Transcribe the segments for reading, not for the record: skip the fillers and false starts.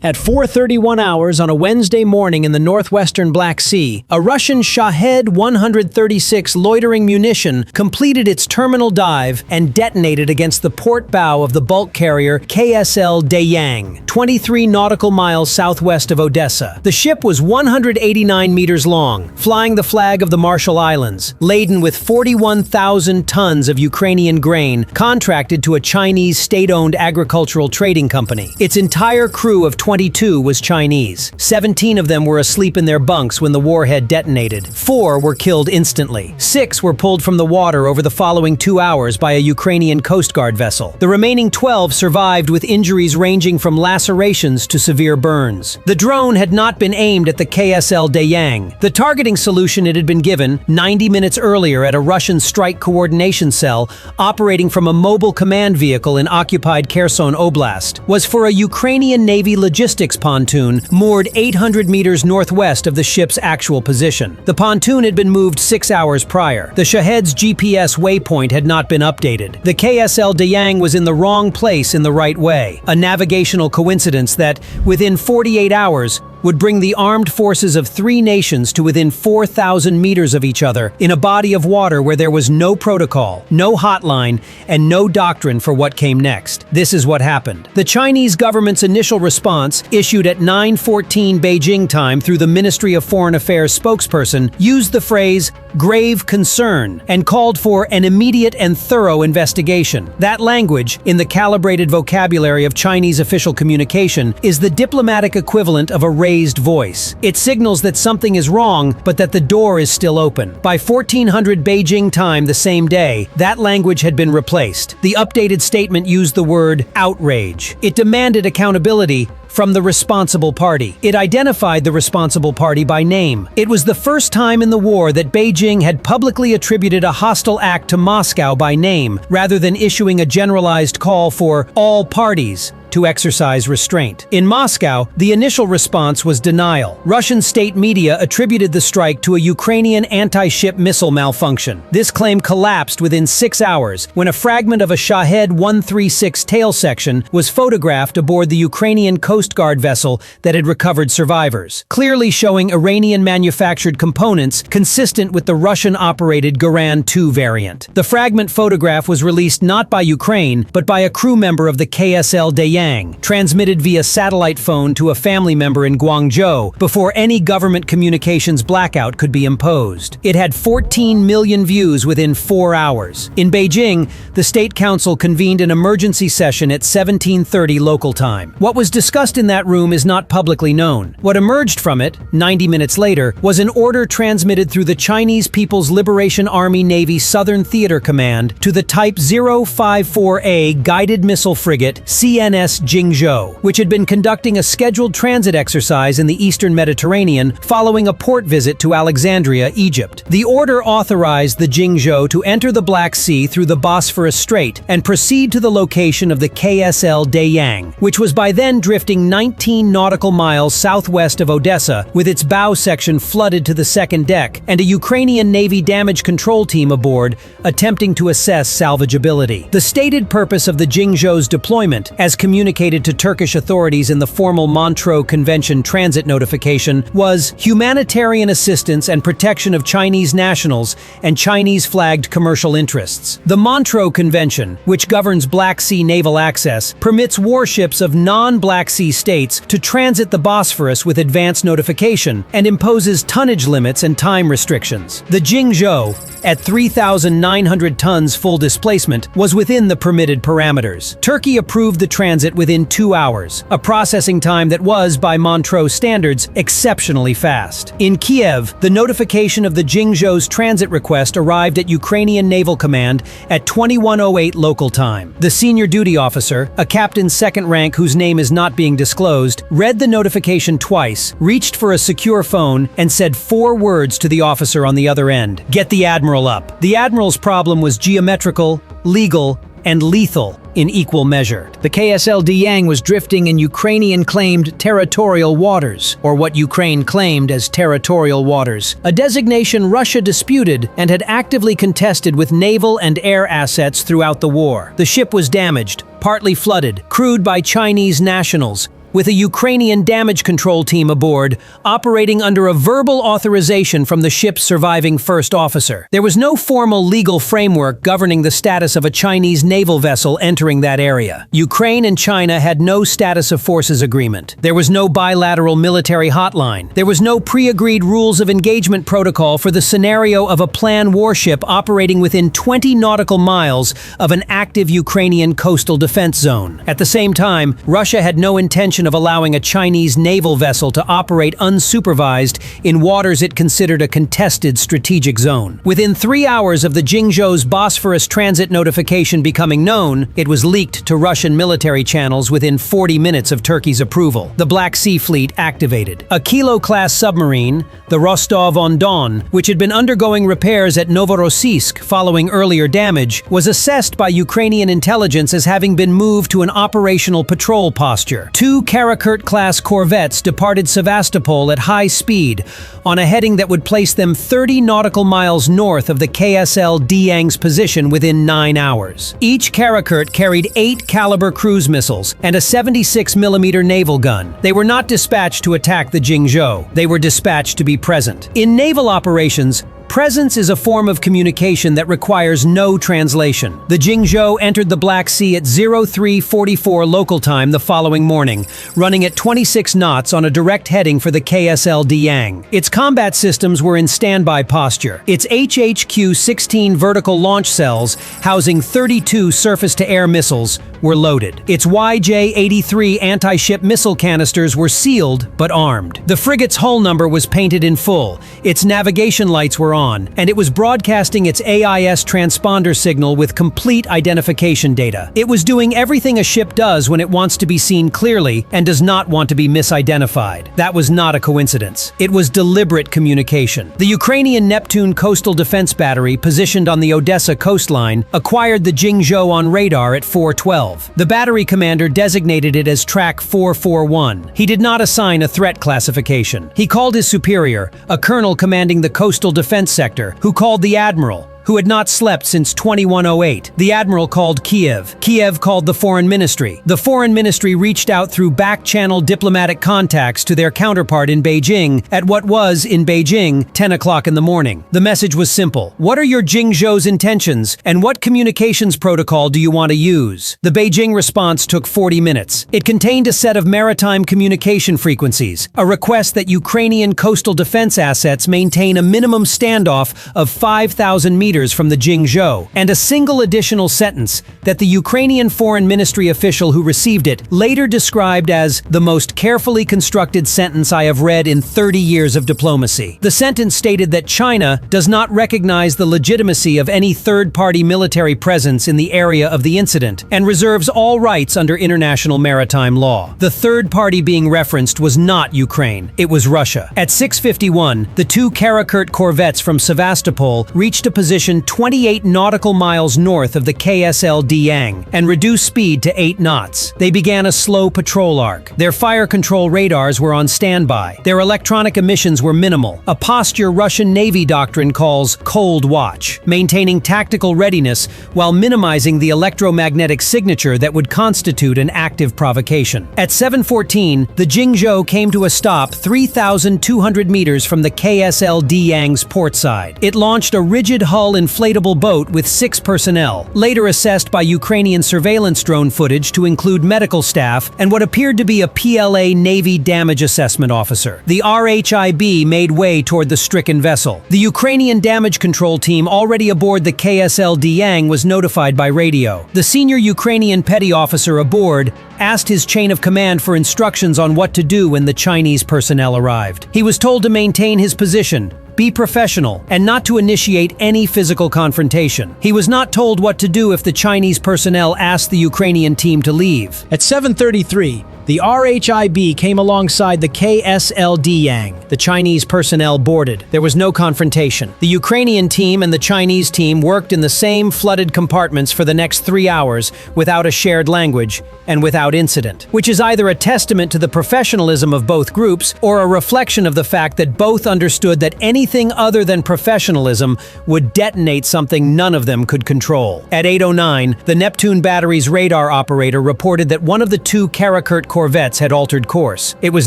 At 4:31 hours on a Wednesday morning in the northwestern Black Sea, a Russian Shahed-136 loitering munition completed its terminal dive and detonated against the port bow of the bulk carrier KSL Deyang, 23 nautical miles southwest of Odessa. The ship was 189 meters long, flying the flag of the Marshall Islands, laden with 41,000 tons of Ukrainian grain contracted to a Chinese state-owned agricultural trading company. Its entire crew of 22 was Chinese. 17 of them were asleep in their bunks when the warhead detonated. 4 were killed instantly. 6 were pulled from the water over the following 2 hours by a Ukrainian Coast Guard vessel. The remaining 12 survived with injuries ranging from lacerations to severe burns. The drone had not been aimed at the KSL Deyang. The targeting solution it had been given 90 minutes earlier at a Russian strike coordination cell operating from a mobile command vehicle in occupied Kherson Oblast was for a Ukrainian Navy logistics pontoon moored 800 meters northwest of the ship's actual position. The pontoon had been moved 6 hours prior. The Shahed's GPS waypoint had not been updated. The KSL Deyang was in the wrong place in the right way, a navigational coincidence that, within 48 hours, would bring the armed forces of 3 nations to within 4,000 meters of each other in a body of water where there was no protocol, no hotline, and no doctrine for what came next. This is what happened. The Chinese government's initial response, issued at 9:14 Beijing time through the Ministry of Foreign Affairs spokesperson, used the phrase "grave concern" and called for an immediate and thorough investigation. That language, in the calibrated vocabulary of Chinese official communication, is the diplomatic equivalent of a raised voice. It signals that something is wrong, but that the door is still open. By 1400 Beijing time the same day, that language had been replaced. The updated statement used the word outrage. It demanded accountability from the responsible party. It identified the responsible party by name. It was the first time in the war that Beijing had publicly attributed a hostile act to Moscow by name, rather than issuing a generalized call for all parties to exercise restraint. In Moscow, the initial response was denial. Russian state media attributed the strike to a Ukrainian anti-ship missile malfunction. This claim collapsed within 6 hours when a fragment of a Shahed-136 tail section was photographed aboard the Ukrainian Coast Guard vessel that had recovered survivors, clearly showing Iranian-manufactured components consistent with the Russian-operated Garan 2 variant. The fragment photograph was released not by Ukraine, but by a crew member of the KSL Deyang, transmitted via satellite phone to a family member in Guangzhou before any government communications blackout could be imposed. It had 14 million views within 4 hours. In Beijing, the State Council convened an emergency session at 17:30 local time. What was discussed in that room is not publicly known. What emerged from it, 90 minutes later, was an order transmitted through the Chinese People's Liberation Army Navy Southern Theater Command to the Type 054A guided missile frigate CNS Jingzhou, which had been conducting a scheduled transit exercise in the eastern Mediterranean following a port visit to Alexandria, Egypt. The order authorized the Jingzhou to enter the Black Sea through the Bosphorus Strait and proceed to the location of the KSL Deyang, which was by then drifting 19 nautical miles southwest of Odessa, with its bow section flooded to the second deck and a Ukrainian Navy damage control team aboard attempting to assess salvageability. The stated purpose of the Jingzhou's deployment, as communicated to Turkish authorities in the formal Montreux Convention transit notification, was humanitarian assistance and protection of Chinese nationals and Chinese-flagged commercial interests. The Montreux Convention, which governs Black Sea naval access, permits warships of non-Black Sea states to transit the Bosphorus with advance notification and imposes tonnage limits and time restrictions. The Jingzhou, at 3,900 tons full displacement, was within the permitted parameters. Turkey approved the transit within 2 hours, a processing time that was, by Montreux standards, exceptionally fast. In Kiev, the notification of the Jingzhou's transit request arrived at Ukrainian Naval Command at 21:08 local time. The senior duty officer, a captain second rank whose name is not being disclosed, read the notification twice, reached for a secure phone, and said 4 words to the officer on the other end: "Get the Admiral up." The Admiral's problem was geometrical, legal, and lethal in equal measure. The KSL Deyang was drifting in Ukrainian-claimed territorial waters, or what Ukraine claimed as territorial waters, a designation Russia disputed and had actively contested with naval and air assets throughout the war. The ship was damaged, partly flooded, crewed by Chinese nationals, with a Ukrainian damage control team aboard, operating under a verbal authorization from the ship's surviving first officer. There was no formal legal framework governing the status of a Chinese naval vessel entering that area. Ukraine and China had no status of forces agreement. There was no bilateral military hotline. There was no pre-agreed rules of engagement protocol for the scenario of a planned warship operating within 20 nautical miles of an active Ukrainian coastal defense zone. At the same time, Russia had no intention of allowing a Chinese naval vessel to operate unsupervised in waters it considered a contested strategic zone. Within 3 hours of the Jingzhou's Bosphorus transit notification becoming known, it was leaked to Russian military channels within 40 minutes of Turkey's approval. The Black Sea Fleet activated. A Kilo-class submarine, the Rostov-on-Don, which had been undergoing repairs at Novorossiysk following earlier damage, was assessed by Ukrainian intelligence as having been moved to an operational patrol posture. 2 Karakurt-class corvettes departed Sevastopol at high speed on a heading that would place them 30 nautical miles north of the KSL Deyang's position within 9 hours. Each Karakurt carried 8-caliber cruise missiles and a 76mm naval gun. They were not dispatched to attack the Jingzhou. They were dispatched to be present. In naval operations, presence is a form of communication that requires no translation. The Jingzhou entered the Black Sea at 0344 local time the following morning, running at 26 knots on a direct heading for the KSL Deyang. Its combat systems were in standby posture. Its HHQ-16 vertical launch cells, housing 32 surface-to-air missiles, were loaded. Its YJ-83 anti-ship missile canisters were sealed but armed. The frigate's hull number was painted in full. Its navigation lights were on, and it was broadcasting its AIS transponder signal with complete identification data. It was doing everything a ship does when it wants to be seen clearly and does not want to be misidentified. That was not a coincidence. It was deliberate communication. The Ukrainian Neptune coastal defense battery, positioned on the Odessa coastline, acquired the Jingzhou on radar at 4:12. The battery commander designated it as Track 441. He did not assign a threat classification. He called his superior, a colonel commanding the coastal defense sector, who called the Admiral, who had not slept since 2108. The Admiral called Kiev. Kiev called the Foreign Ministry. The Foreign Ministry reached out through back-channel diplomatic contacts to their counterpart in Beijing at what was, in Beijing, 10 o'clock in the morning. The message was simple. What are your Jingzhou's intentions, and what communications protocol do you want to use? The Beijing response took 40 minutes. It contained a set of maritime communication frequencies, a request that Ukrainian coastal defense assets maintain a minimum standoff of 5,000 meters from the Jingzhou, and a single additional sentence that the Ukrainian Foreign Ministry official who received it later described as the most carefully constructed sentence I have read in 30 years of diplomacy. The sentence stated that China does not recognize the legitimacy of any third-party military presence in the area of the incident and reserves all rights under international maritime law. The third party being referenced was not Ukraine, it was Russia. At 6:51, the 2 Karakurt corvettes from Sevastopol reached a position 28 nautical miles north of the KSL Deyang and reduced speed to 8 knots. They began a slow patrol arc. Their fire control radars were on standby. Their electronic emissions were minimal, a posture Russian Navy doctrine calls cold watch, maintaining tactical readiness while minimizing the electromagnetic signature that would constitute an active provocation. At 7:14, the Jingzhou came to a stop 3,200 meters from the KSL Deyang's port side. It launched a rigid hull inflatable boat with 6 personnel, later assessed by Ukrainian surveillance drone footage to include medical staff and what appeared to be a PLA Navy damage assessment officer. The RHIB made way toward the stricken vessel. The Ukrainian damage control team already aboard the KSL Deyang was notified by radio. The senior Ukrainian petty officer aboard asked his chain of command for instructions on what to do when the Chinese personnel arrived. He was told to maintain his position, be professional, and not to initiate any physical confrontation. He was not told what to do if the Chinese personnel asked the Ukrainian team to leave. At 7:33, the RHIB came alongside the KSL Deyang. The Chinese personnel boarded. There was no confrontation. The Ukrainian team and the Chinese team worked in the same flooded compartments for the next 3 hours without a shared language and without incident, which is either a testament to the professionalism of both groups or a reflection of the fact that both understood that anything other than professionalism would detonate something none of them could control. At 8:09, the Neptune battery's radar operator reported that one of the 2 Karakurt corvettes had altered course. It was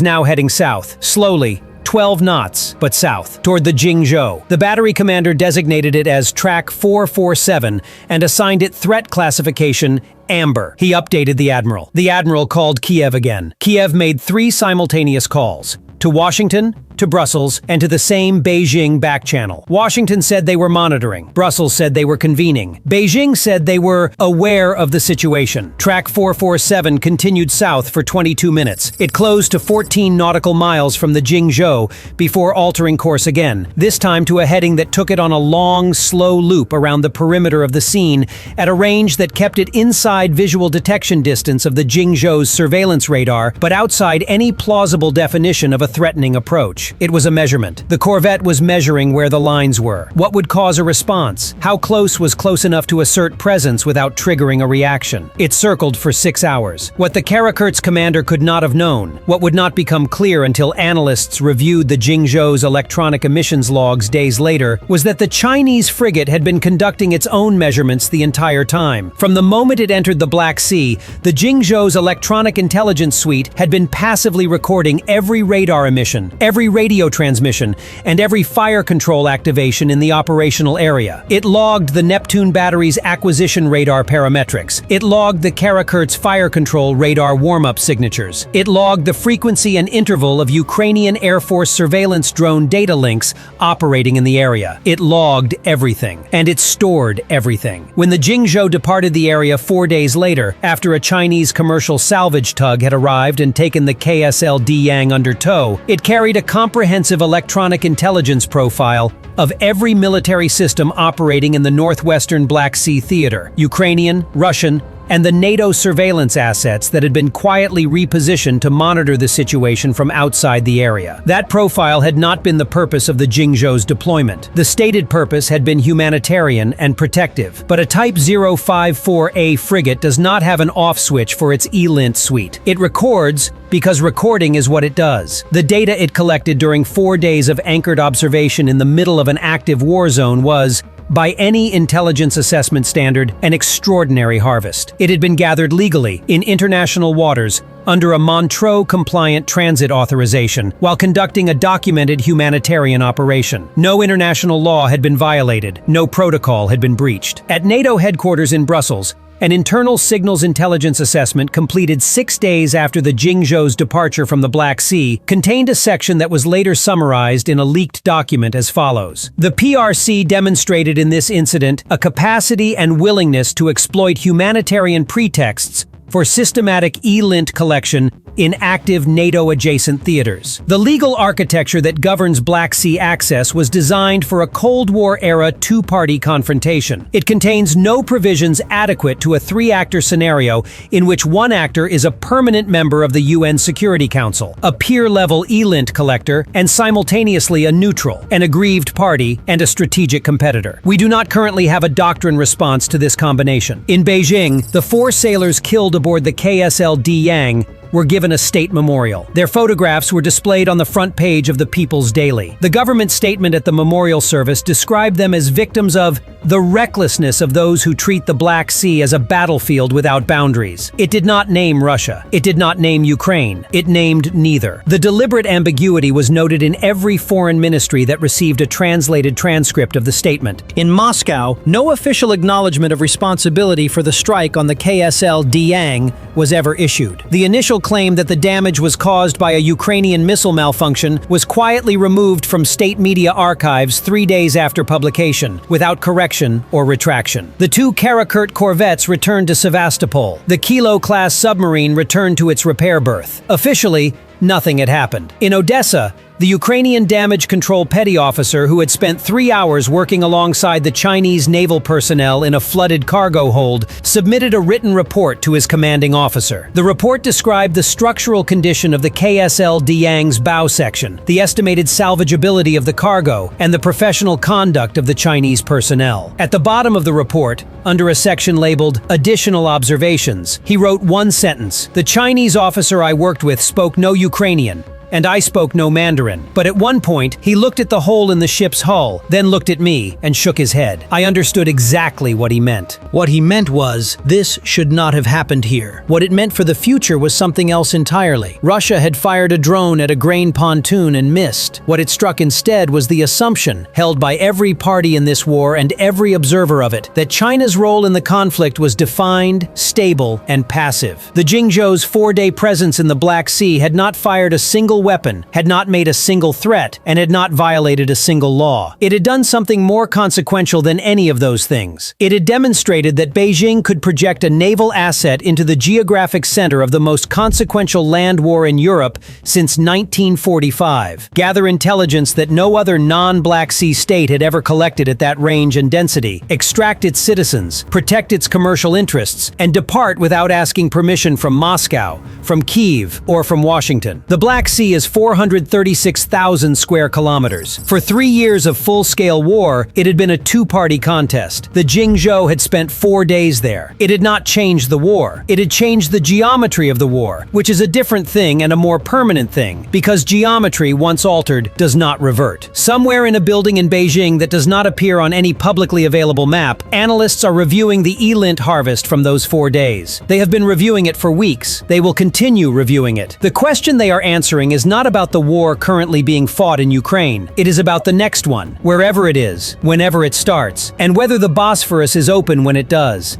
now heading south, slowly, 12 knots, but south, toward the Jingzhou. The battery commander designated it as Track 447 and assigned it threat classification Amber. He updated the Admiral. The Admiral called Kiev again. Kiev made 3 simultaneous calls. To Washington, to Brussels, and to the same Beijing back channel. Washington said they were monitoring. Brussels said they were convening. Beijing said they were aware of the situation. Track 447 continued south for 22 minutes. It closed to 14 nautical miles from the Jingzhou before altering course again, this time to a heading that took it on a long, slow loop around the perimeter of the scene at a range that kept it inside visual detection distance of the Jingzhou's surveillance radar, but outside any plausible definition of a threatening approach. It was a measurement. The corvette was measuring where the lines were. What would cause a response? How close was close enough to assert presence without triggering a reaction? It circled for 6 hours. What the Karakurt's commander could not have known, what would not become clear until analysts reviewed the Jingzhou's electronic emissions logs days later, was that the Chinese frigate had been conducting its own measurements the entire time. From the moment it entered the Black Sea, the Jingzhou's electronic intelligence suite had been passively recording every radar emission, every radio transmission, and every fire control activation in the operational area. It logged the Neptune battery's acquisition radar parametrics. It logged the Karakurt's fire control radar warm-up signatures. It logged the frequency and interval of Ukrainian Air Force surveillance drone data links operating in the area. It logged everything, and it stored everything. When the Jingzhou departed the area 4 days later, after a Chinese commercial salvage tug had arrived and taken the KSL Deyang under tow, it carried a comprehensive electronic intelligence profile of every military system operating in the northwestern Black Sea theater, Ukrainian, Russian, and the NATO surveillance assets that had been quietly repositioned to monitor the situation from outside the area. That profile had not been the purpose of the Jingzhou's deployment. The stated purpose had been humanitarian and protective, but a Type 054A frigate does not have an off switch for its ELINT suite. It records because recording is what it does. The data it collected during 4 days of anchored observation in the middle of an active war zone was, by any intelligence assessment standard, an extraordinary harvest. It had been gathered legally, in international waters, under a Montreux-compliant transit authorization, while conducting a documented humanitarian operation. No international law had been violated, no protocol had been breached. At NATO headquarters in Brussels, an internal signals intelligence assessment completed 6 days after the Jingzhou's departure from the Black Sea contained a section that was later summarized in a leaked document as follows. The PRC demonstrated in this incident a capacity and willingness to exploit humanitarian pretexts for systematic ELINT collection in active NATO-adjacent theaters. The legal architecture that governs Black Sea access was designed for a Cold War-era two-party confrontation. It contains no provisions adequate to a three-actor scenario in which one actor is a permanent member of the UN Security Council, a peer-level ELINT collector, and simultaneously a neutral, an aggrieved party, and a strategic competitor. We do not currently have a doctrine response to this combination. In Beijing, the 4 sailors killed aboard the KSL Deyang were given a state memorial. Their photographs were displayed on the front page of the People's Daily. The government statement at the memorial service described them as victims of the recklessness of those who treat the Black Sea as a battlefield without boundaries. It did not name Russia. It did not name Ukraine. It named neither. The deliberate ambiguity was noted in every foreign ministry that received a translated transcript of the statement. In Moscow, no official acknowledgement of responsibility for the strike on the KSL Deyang was ever issued. The initial claim that the damage was caused by a Ukrainian missile malfunction was quietly removed from state media archives 3 days after publication, without correction or retraction. The 2 Karakurt corvettes returned to Sevastopol. The Kilo-class submarine returned to its repair berth. Officially, nothing had happened. In Odessa, the Ukrainian damage control petty officer who had spent 3 hours working alongside the Chinese naval personnel in a flooded cargo hold submitted a written report to his commanding officer. The report described the structural condition of the KSL Deyang's bow section, the estimated salvageability of the cargo, and the professional conduct of the Chinese personnel. At the bottom of the report, under a section labeled Additional Observations, he wrote one sentence: "The Chinese officer I worked with spoke no Ukrainian, and I spoke no Mandarin. But at one point, he looked at the hole in the ship's hull, then looked at me and shook his head. I understood exactly what he meant. What he meant was, this should not have happened here. What it meant for the future was something else entirely. Russia had fired a drone at a grain pontoon and missed. What it struck instead was the assumption, held by every party in this war and every observer of it, that China's role in the conflict was defined, stable, and passive. The Jingzhou's 4-day presence in the Black Sea had not fired a single weapon, had not made a single threat, and had not violated a single law. It had done something more consequential than any of those things. It had demonstrated that Beijing could project a naval asset into the geographic center of the most consequential land war in Europe since 1945, gather intelligence that no other non-Black Sea state had ever collected at that range and density, extract its citizens, protect its commercial interests, and depart without asking permission from Moscow, from Kyiv, or from Washington. The Black Sea is 436,000 square kilometers. For 3 years of full-scale war, it had been a two-party contest. The Jingzhou had spent 4 days there. It had not changed the war. It had changed the geometry of the war, which is a different thing and a more permanent thing, because geometry, once altered, does not revert. Somewhere in a building in Beijing that does not appear on any publicly available map, analysts are reviewing the ELINT harvest from those 4 days. They have been reviewing it for weeks. They will continue reviewing it. The question they are answering is not about the war currently being fought in Ukraine. It is about the next one, wherever it is, whenever it starts, and whether the Bosphorus is open when it does.